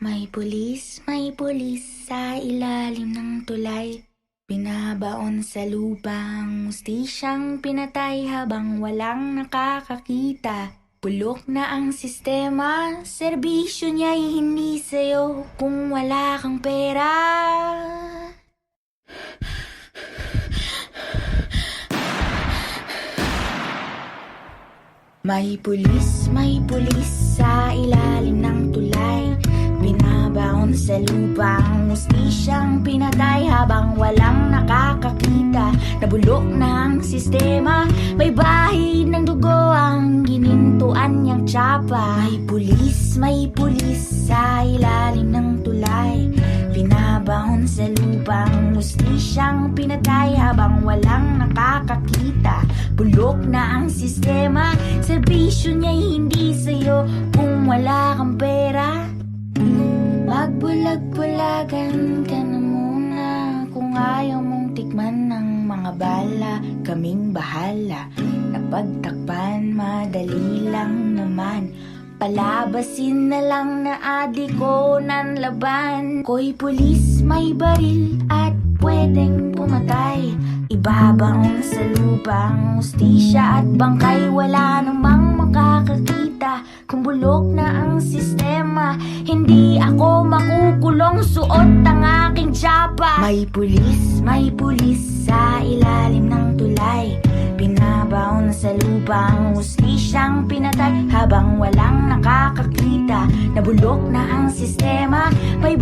May pulis sa ilalim ng tulay. Binabaon sa lubang, mustisyang pinatay habang walang nakakakita. Bulok na ang sistema, serbisyo niya'y hindi sa'yo kung wala kang pera. May pulis sa ilalim ng tulay. Binabaon sa lupang, mustisyang pinatay habang walang nakakakita. Nabulok na ang sistema, may bahid ng dugo ang ginintuan niyang tsapa. May pulis sa ilalim ng tulay. Binabaon sa lupang, mustisyang pinatay habang walang nakakakita. Bulok na ang sistema, serbisyo niya'y hindi sa'yo kung wala kang pera. Magbulag-bulagan ka na muna kung ayaw mong tikman ng mga bala. Kaming bahala, napagtakpan madali lang naman. Palabasin na lang na adiko ng laban. Ko'y pulis, may baril at pwedeng pumatay. Ibabaon sa lupang, mustisya at bangkay. Wala namang makakakita kung bulok na ang sistema. Hindi ako makukulong, suot ang aking tsapa. May pulis sa ilalim ng tulay. Binabaon sa lupang, mustisyang pinatay habang walang nakakakita. Nabulok na ang sistema, may